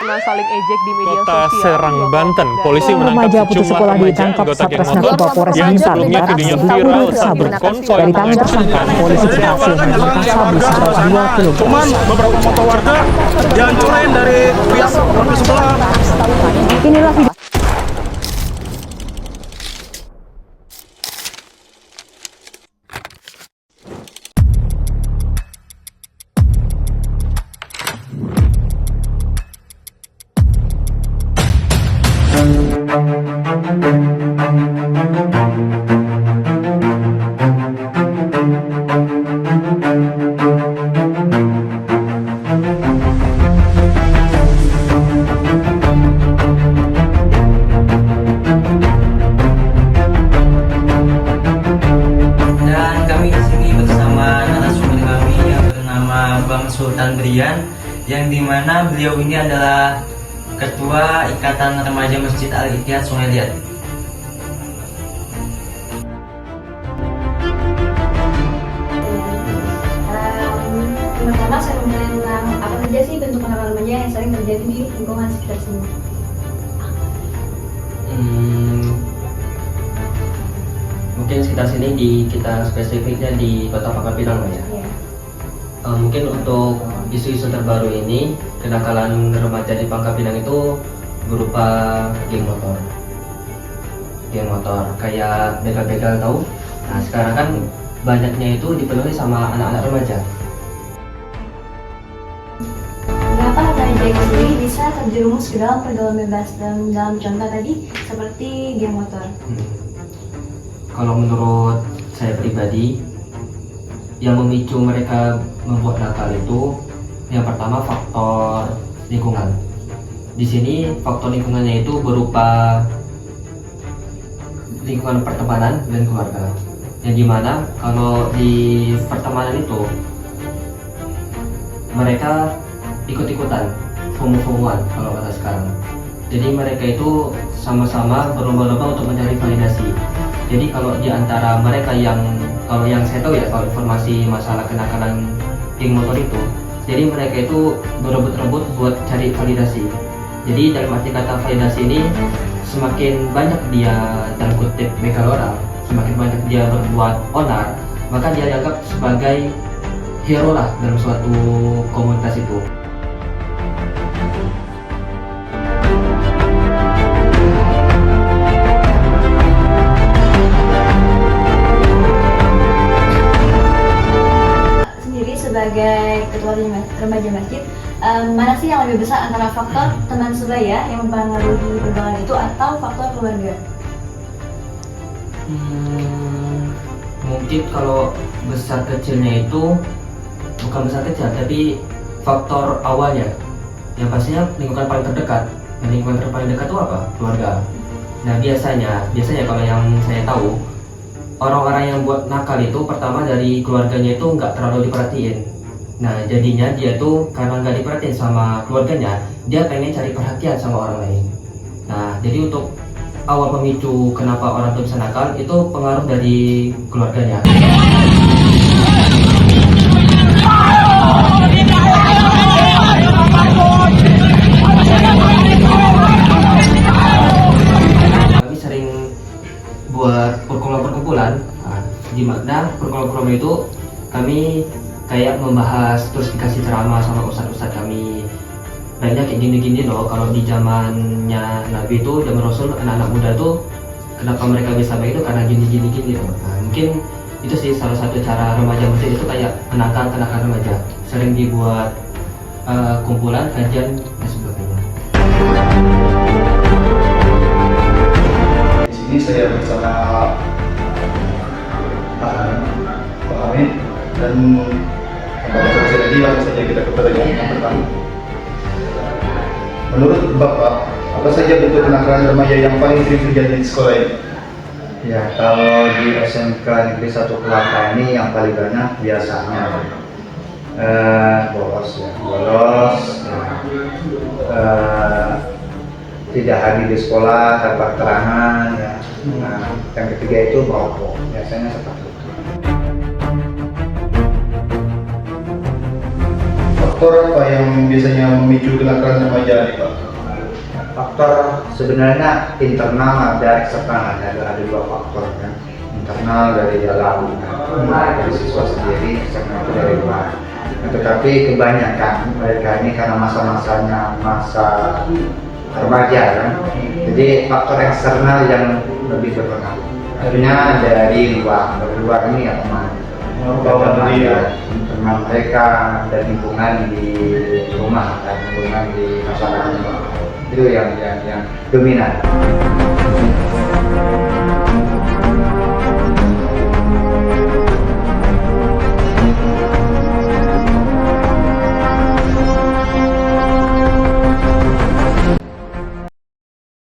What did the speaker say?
karena saling ejek di media Kota sosial. Serang, Banten, polisi Remaja menangkap putus sejumlah sekolah remaja ditangkap anggota geng Satres motor Narkoba Polres yang Blitar sebelumnya Barat videonya Sita viral Budi saat tersebut. berkonvoy Dari tangan mengajak tersangka, polisi berhasil menemukan sabu seberat 2 kg. Cuman beberapa foto warga dihancurin dari pihak warga sebelah. Inilah video. Bang Sultan Brian, yang dimana beliau ini adalah Ketua Ikatan Remaja Masjid Al-Ittihad Sungai Liat. Pertama saya mengenai tentang apa saja sih bentuk kenakalan remaja yang sering terjadi di lingkungan sekitar sini. Mungkin sekitar sini kita spesifiknya di Kota Pangkal Pinang ya. Ya. Mungkin untuk isu-isu terbaru ini, kenakalan remaja di Pangkal Pinang itu berupa geng motor kayak begal-begal tahu. Nah sekarang kan banyaknya itu dipenuhi sama anak-anak remaja. Mengapa remaja itu sendiri bisa terjerumus ke dalam pergaulan bebas dan dalam contoh tadi seperti geng motor? Kalau menurut saya pribadi, yang memicu mereka membuat nakal itu yang pertama faktor lingkungan. Di sini faktor lingkungannya itu berupa lingkungan pertemanan dan keluarga. Yang dimana kalau di pertemanan itu mereka ikut-ikutan, FOMO-FOMOan kalau kata sekarang. Jadi mereka itu sama-sama berlomba-lomba untuk mencari validasi. Jadi kalau di antara mereka kalau yang saya tahu ya, kalau informasi masalah kenakalan geng motor itu, jadi mereka itu berebut-rebut buat cari validasi. Jadi dalam arti kata validasi ini, semakin banyak dia dalam kutip begal orang, semakin banyak dia berbuat onar, maka dia dianggap sebagai hero lah dalam suatu komunitas itu. Sebagai ketua remaja masjid, mana sih yang lebih besar antara faktor teman sebaya yang mempengaruhi pergaulan itu atau faktor keluarga? Mungkin kalau besar kecilnya itu bukan besar kecil, tapi faktor awalnya yang pastinya lingkungan paling terdekat. Dan lingkungan paling dekat itu apa? Keluarga. Nah biasanya kalau yang saya tahu, orang-orang yang buat nakal itu pertama dari keluarganya itu nggak terlalu diperhatiin. Nah jadinya dia tuh karena nggak diperhatiin sama keluarganya, dia pengen cari perhatian sama orang lain. Nah jadi untuk awal pemicu kenapa orang tuh bisa nakal itu pengaruh dari keluarganya. Kami sering buat perkumpulan, di mana perkumpulan itu kami kayak membahas terus dikasih ceramah sama ustadz-ustadz kami. Baiknya kayak gini-gini loh, kalau di zamannya Nabi itu, zaman Rasul, anak-anak muda tuh kenapa mereka bisa baik itu karena gini-gini loh. Nah, mungkin itu sih salah satu cara remaja masjid itu kayak menangkal remaja. Sering dibuat kumpulan, kajian, dan sebagainya. Di sini saya bersama Pak Hamid dan Bapak Jadi, langsung saja kita ke pertanyaan yang pertama. Menurut Bapak, apa saja bentuk kenakalan remaja yang paling sering terjadi di sekolah ini? Ya, kalau di SMK Negeri 1 Kelapa ini yang paling banyak biasanya bolos ya, tidak hadir di sekolah tanpa keterangan ya. Nah, yang ketiga itu merokok, biasanya seperti itu. faktor apa yang biasanya memicu kenakalan remaja nih Pak? Faktor sebenarnya internal ada eksternal, ada dua faktor kan. Internal dari dalam, dari siswa sendiri, eksternal itu dari luar. Nah, tetapi kebanyakan mereka ini karena masa-masanya masa remaja kan, jadi faktor eksternal yang lebih berpengaruh. Artinya dari luar ini ya teman. Bawaan dari Teman mereka dan lingkungan di rumah dan lingkungan di masyarakat itu yang dominan.